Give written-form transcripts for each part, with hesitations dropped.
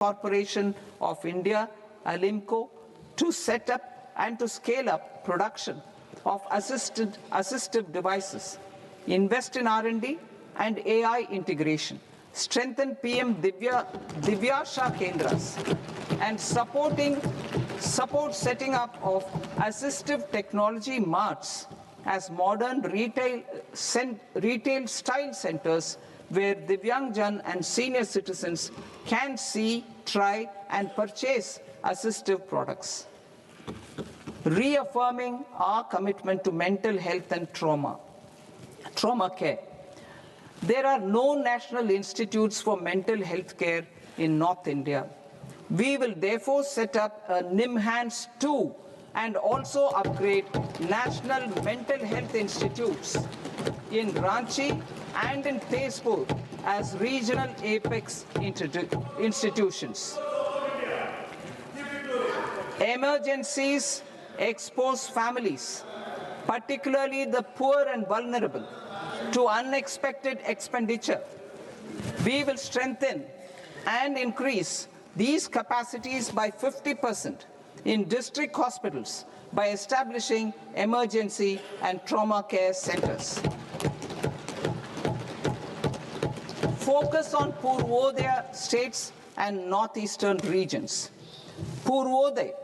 Corporation of India, Alimco, to set up and to scale up production of assistive devices, invest in R&D and AI integration, strengthen PM Divyasha Kendras, and support setting up of assistive technology marts as modern retail style centers where Divyangjan and senior citizens can see, try, and purchase assistive products. Reaffirming our commitment to mental health and trauma care. There are no national institutes for mental health care in North India. We will therefore set up a NIMHANS 2 and also upgrade national mental health institutes in Ranchi and in Tezpur as regional apex institutions. Emergencies expose families, particularly the poor and vulnerable, to unexpected expenditure. We will strengthen and increase these capacities by 50% in district hospitals by establishing emergency and trauma care centers. Focus on Purvodaya states and northeastern regions. Purvodaya,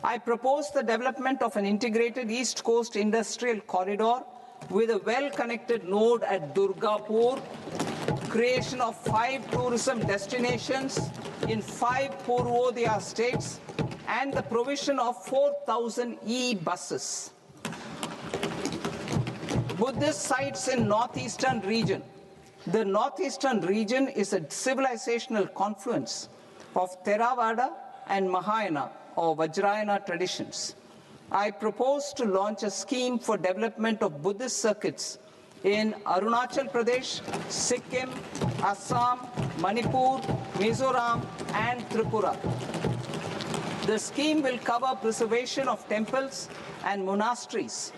I propose the development of an integrated East Coast industrial corridor with a well-connected node at Durgapur, creation of 5 tourism destinations in 5 Purvodaya states, and the provision of 4,000 e-buses. Buddhist sites in northeastern region. The northeastern region is a civilizational confluence of Theravada and Mahayana or Vajrayana traditions. I propose to launch a scheme for development of Buddhist circuits in Arunachal Pradesh, Sikkim, Assam, Manipur, Mizoram, and Tripura. The scheme will cover preservation of temples and monasteries,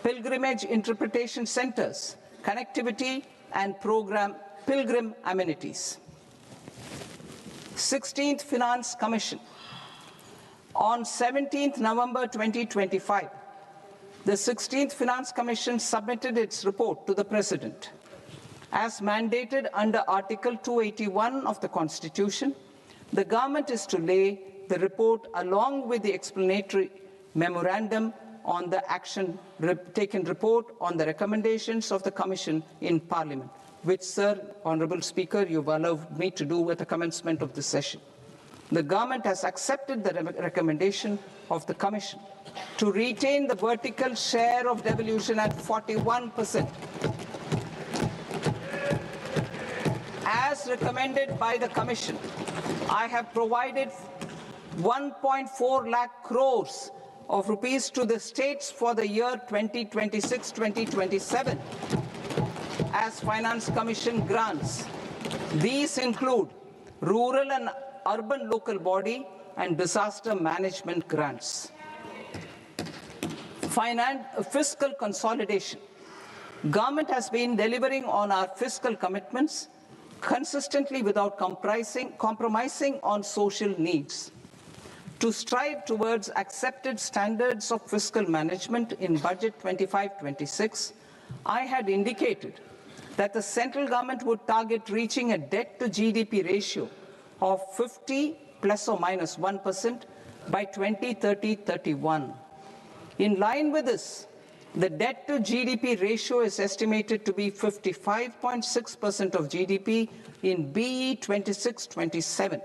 pilgrimage interpretation centers, connectivity, and pilgrim amenities. 16th Finance Commission. On 17th November 2025, the 16th Finance Commission submitted its report to the President. As mandated under Article 281 of the Constitution, the government is to lay the report along with the explanatory memorandum on the action taken report on the recommendations of the Commission in Parliament, which, Sir, Honourable Speaker, you've allowed me to do at the commencement of this session. The government has accepted the recommendation of the Commission to retain the vertical share of devolution at 41%. As recommended by the Commission, I have provided 1.4 lakh crores of rupees to the states for the year 2026-2027 as Finance Commission grants. These include rural and urban local body and disaster management grants. Fiscal consolidation. Government has been delivering on our fiscal commitments consistently without compromising on social needs. To strive towards accepted standards of fiscal management in Budget 25-26, I had indicated that the central government would target reaching a debt to GDP ratio of 50 plus or minus 1% by 2030-31. In line with this, the debt to GDP ratio is estimated to be 55.6% of GDP in BE 26-27.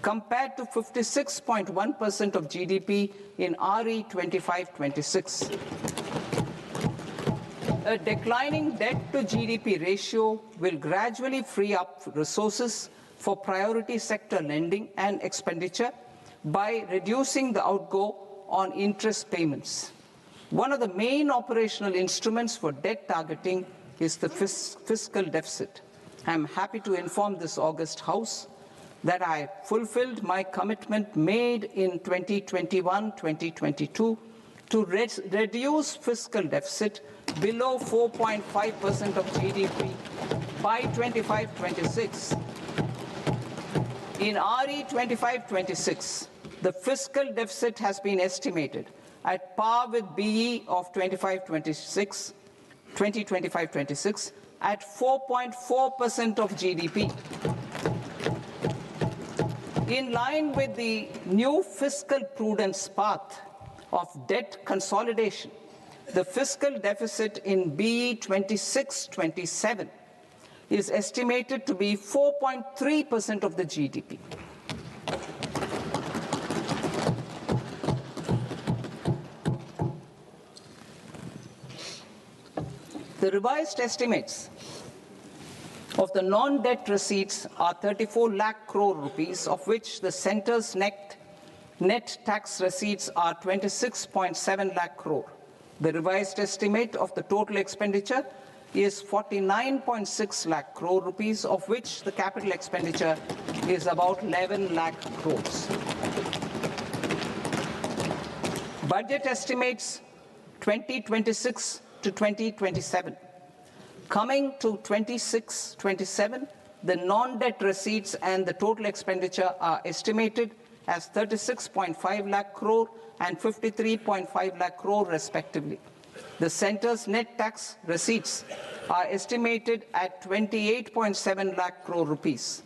compared to 56.1% of GDP in RE 25-26. A declining debt to GDP ratio will gradually free up resources for priority sector lending and expenditure by reducing the outgo on interest payments. One of the main operational instruments for debt targeting is the fiscal deficit. I am happy to inform this august House that I fulfilled my commitment made in 2021-2022 to reduce fiscal deficit below 4.5% of GDP by 25-26. In RE 25-26, the fiscal deficit has been estimated at par with BE of 2025-26 at 4.4% of GDP. In line with the new fiscal prudence path of debt consolidation, the fiscal deficit in BE 26-27 is estimated to be 4.3% of the GDP. The revised estimates of the non-debt receipts are 34 lakh crore rupees, of which the centre's net tax receipts are 26.7 lakh crore. The revised estimate of the total expenditure is 49.6 lakh crore rupees, of which the capital expenditure is about 11 lakh crores. Budget estimates 2026 to 2027. Coming to 26-27, the non-debt receipts and the total expenditure are estimated as 36.5 lakh crore and 53.5 lakh crore respectively. The centre's net tax receipts are estimated at 28.7 lakh crore rupees.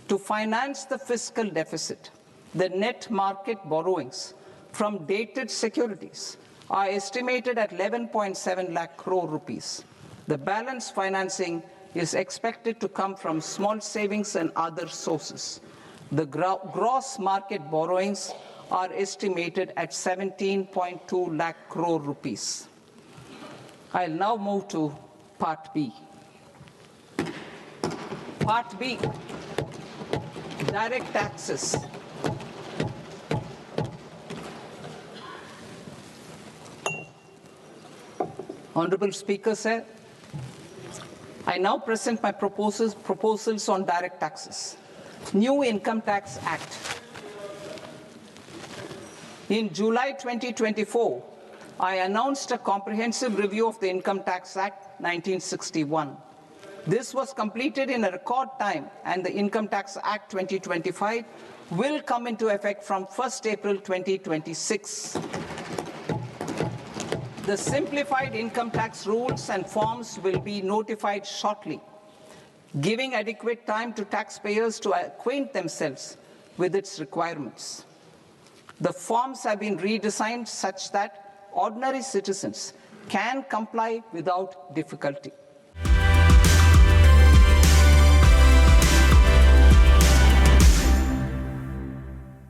To finance the fiscal deficit, the net market borrowings from dated securities are estimated at 11.7 lakh crore rupees. The balance financing is expected to come from small savings and other sources. The gross market borrowings are estimated at 17.2 lakh crore rupees. I'll now move to Part B. Part B, direct taxes. Honorable Speaker, sir, I now present my proposals on direct taxes. New Income Tax Act. In July 2024, I announced a comprehensive review of the Income Tax Act 1961. This was completed in a record time, and the Income Tax Act 2025 will come into effect from 1st April 2026. The simplified income tax rules and forms will be notified shortly, giving adequate time to taxpayers to acquaint themselves with its requirements. The forms have been redesigned such that ordinary citizens can comply without difficulty.